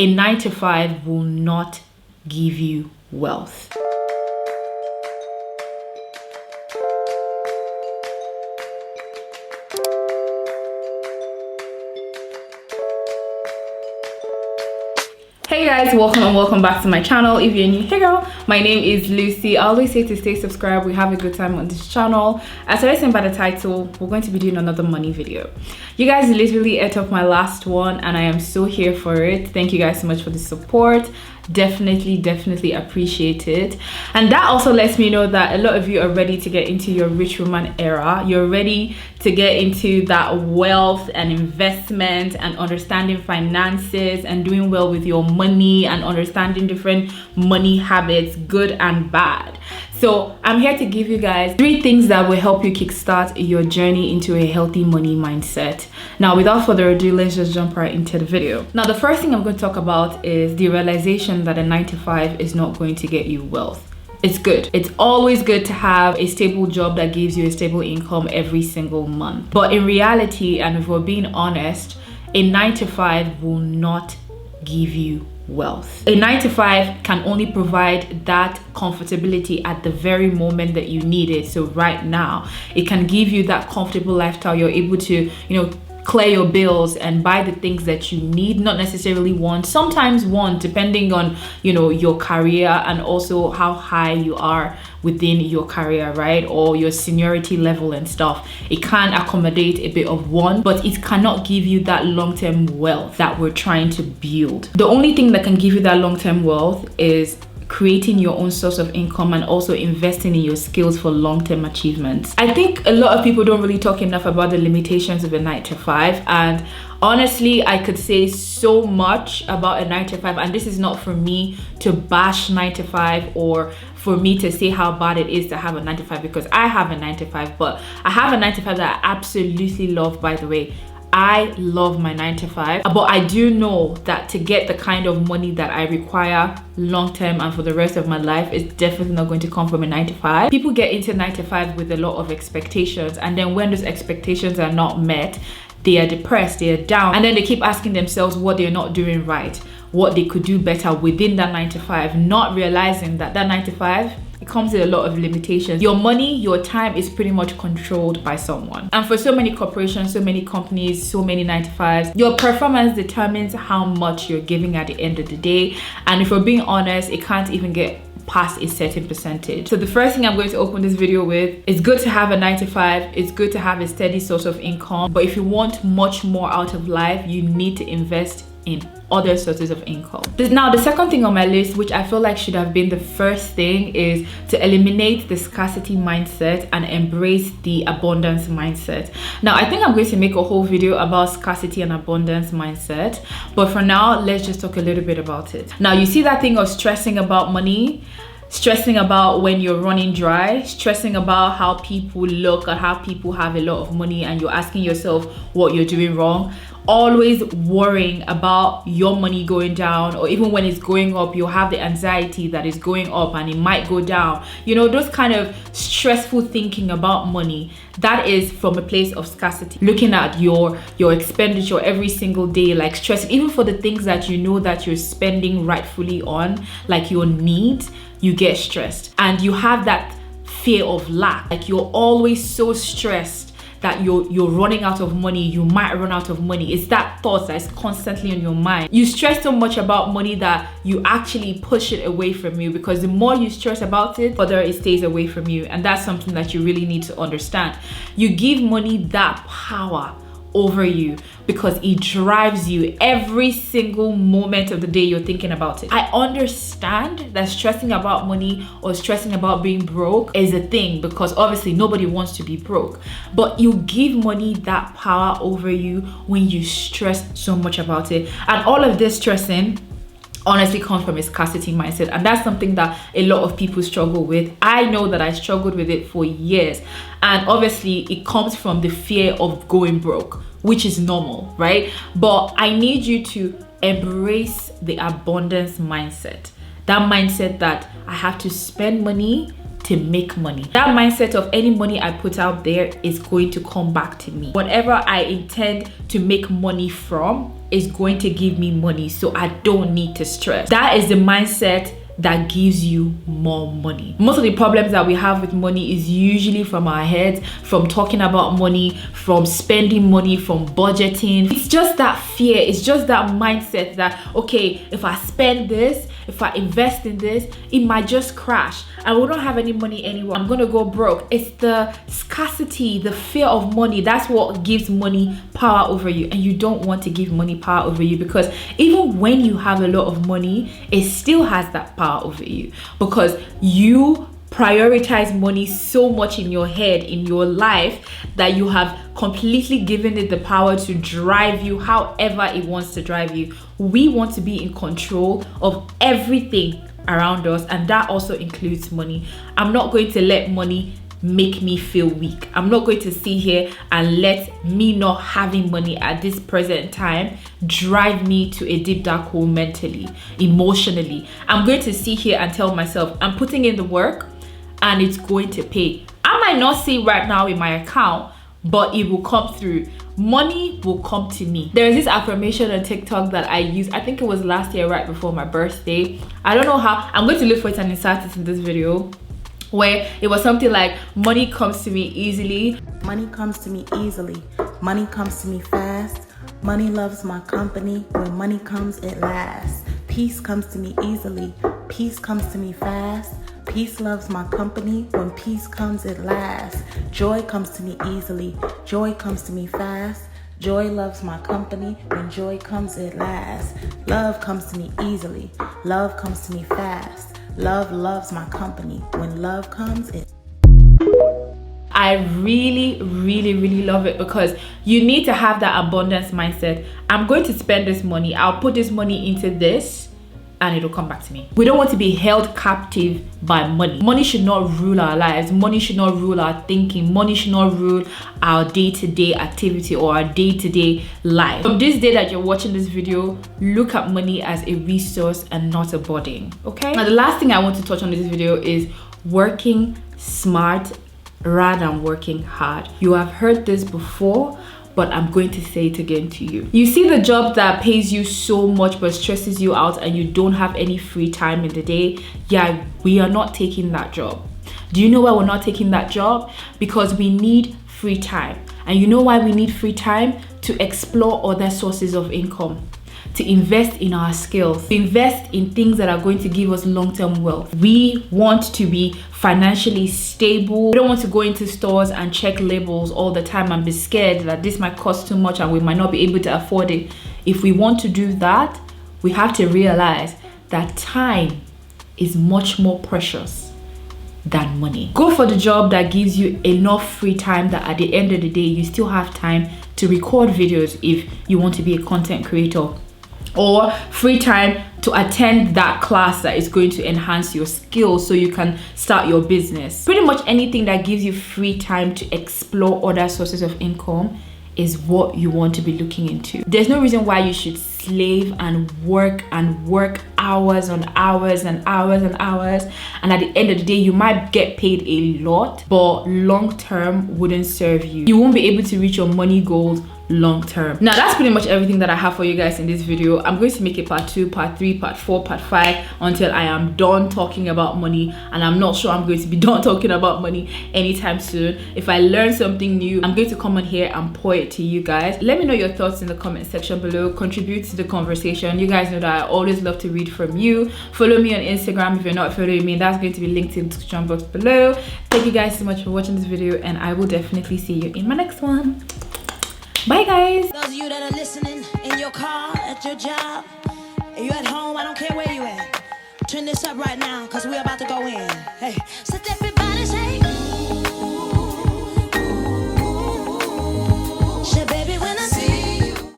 A 9 to 5 will not give you wealth. Hey guys, welcome back to my channel. If you're new, hey girl, my name is Lucy. I always say to stay subscribed. We have a good time on this channel. As I said by the title, we're going to be doing another money video. You guys literally ate up my last one and I am so here for it. Thank you guys so much for the support. Definitely appreciate it. And that also lets me know that a lot of you are ready to get into your rich woman era. You're ready to get into that wealth and investment and understanding finances and doing well with your money and understanding different money habits, good and bad. So I'm here to give you guys 3 things that will help you kickstart your journey into a healthy money mindset. Now, without further ado, let's just jump right into the video. Now, the first thing I'm going to talk about is the realization that a 9 to 5 is not going to get you wealth. It's good. It's always good to have a stable job that gives you a stable income every single month. But in reality, and if we're being honest, a 9 to 5 will not give you wealth. A 9 to 5 can only provide that comfortability at the very moment that you need it. So right now, it can give you that comfortable lifestyle. You're able to, clear your bills and buy the things that you need, not necessarily want, sometimes want, depending on your career and also how high you are within your career, right? Or your seniority level and stuff. It can accommodate a bit of want, but it cannot give you that long-term wealth that we're trying to build. The only thing that can give you that long-term wealth is creating your own source of income and also investing in your skills for long-term achievements. I think a lot of people don't really talk enough about the limitations of a 9 to 5, and honestly, I could say so much about a 9 to 5, and this is not for me to bash 9 to 5 or for me to say how bad it is to have a 9 to 5, because I have a 9 to 5, but I have a 9 to 5 that I absolutely love, by the way. I love my 9 to 5, but I do know that to get the kind of money that I require long-term and for the rest of my life, it's definitely not going to come from a 9 to 5. People get into 9 to 5 with a lot of expectations, and then when those expectations are not met, they are depressed, they are down, and then they keep asking themselves what they're not doing right, what they could do better within that 9 to 5, not realizing that 9 to 5, it comes with a lot of limitations. Your money, your time is pretty much controlled by someone. And for so many corporations, so many companies, so many 9 to 5s, your performance determines how much you're giving at the end of the day. And if we're being honest, it can't even get past a certain percentage. So the first thing I'm going to open this video with, it's good to have a 9 to 5, it's good to have a steady source of income, but if you want much more out of life, you need to invest in other sources of income. Now, the second thing on my list, which I feel like should have been the first thing, is to eliminate the scarcity mindset and embrace the abundance mindset. Now, I think I'm going to make a whole video about scarcity and abundance mindset, but for now, let's just talk a little bit about it. Now, you see that thing of stressing about money, stressing about when you're running dry, stressing about how people look and how people have a lot of money, and you're asking yourself what you're doing wrong. Always worrying about your money going down, or even when it's going up, you'll have the anxiety that it's going up and it might go down. Those kind of stressful thinking about money, that is from a place of scarcity. Looking at your expenditure every single day, like stressing, even for the things that you know that you're spending rightfully on, like your needs, you get stressed. And you have that fear of lack. Like you're always so stressed that you're running out of money, you might run out of money. It's that thought that is constantly in your mind. You stress so much about money that you actually push it away from you, because the more you stress about it, the further it stays away from you. And that's something that you really need to understand. You give money that power over you because it drives you every single moment of the day you're thinking about it. I understand that stressing about money or stressing about being broke is a thing, because obviously nobody wants to be broke, but you give money that power over you when you stress so much about it. And all of this stressing honestly comes from a scarcity mindset, and that's something that a lot of people struggle with. I know that I struggled with it for years, and obviously it comes from the fear of going broke, which is normal, right? But I need you to embrace the abundance mindset, that mindset that I have to spend money to make money. That mindset of any money I put out there is going to come back to me. Whatever I intend to make money from is going to give me money, so I don't need to stress. That is the mindset that gives you more money. Most of the problems that we have with money is usually from our heads, from talking about money, from spending money, from budgeting. It's just that fear, it's just that mindset that, okay, if I spend this, if I invest in this, it might just crash. I will not have any money anymore. I'm gonna go broke. It's the scarcity, the fear of money. That's what gives money power over you. And you don't want to give money power over you, because even when you have a lot of money, it still has that power over you, because you prioritize money so much in your head, in your life, that you have completely given it the power to drive you however it wants to drive you. We want to be in control of everything around us, and that also includes money. I'm not going to let money make me feel weak. I'm not going to sit here and let me not having money at this present time drive me to a deep dark hole mentally, emotionally. I'm going to sit here and tell myself I'm putting in the work and it's going to pay. I might not see right now in my account, but it will come through. Money will come to me. There is this affirmation on TikTok that I used, I think it was last year right before my birthday. I don't know how. I'm going to look for it and insert it in this video, where it was something like, money comes to me easily. Money comes to me easily. Money comes to me fast. Money loves my company. When money comes, it lasts. Peace comes to me easily. Peace comes to me fast. Peace loves my company. When peace comes, it lasts. Joy comes to me easily. Joy comes to me fast. Joy loves my company. When joy comes, it lasts. Love comes to me easily. Love comes to me fast. Love loves my company. When love comes, it... I really, really, really love it, because you need to have that abundance mindset. I'm going to spend this money. I'll put this money into this and it'll come back to me. We don't want to be held captive by money. Money should not rule our lives. Money should not rule our thinking. Money should not rule our day-to-day activity or our day-to-day life. From this day that you're watching this video, look at money as a resource and not a burden, okay? Now, the last thing I want to touch on in this video is working smart rather than working hard. You have heard this before, but I'm going to say it again to you. You see the job that pays you so much but stresses you out and you don't have any free time in the day? Yeah, we are not taking that job. Do you know why we're not taking that job? Because we need free time. And you know why we need free time? To explore other sources of income, to invest in our skills, to invest in things that are going to give us long-term wealth. We want to be financially stable. We don't want to go into stores and check labels all the time and be scared that this might cost too much and we might not be able to afford it. If we want to do that, we have to realize that time is much more precious than money. Go for the job that gives you enough free time that at the end of the day, you still have time to record videos if you want to be a content creator, or free time to attend that class that is going to enhance your skills so you can start your business. Pretty much anything that gives you free time to explore other sources of income is what you want to be looking into. There's no reason why you should slave and work hours on hours and hours and hours, and at the end of the day you might get paid a lot, but long term wouldn't serve you. You won't be able to reach your money goals long term. Now, that's pretty much everything that I have for you guys in this video. I'm going to make a part 2, part 3, part 4, part 5 until I am done talking about money, and I'm not sure I'm going to be done talking about money anytime soon. If I learn something new, I'm going to come on here and pour it to you guys. Let me know your thoughts in the comment section below. Contribute to the conversation. You guys know that I always love to read from you. Follow me on Instagram if you're not following me. That's going to be linked in the description box below. Thank you guys so much for watching this video, and I will definitely see you in my next one. Bye guys. Those of you that are listening in your car, at your job, you at home, I don't care where you at. Turn this up right now, cause we're about to go in. Hey, step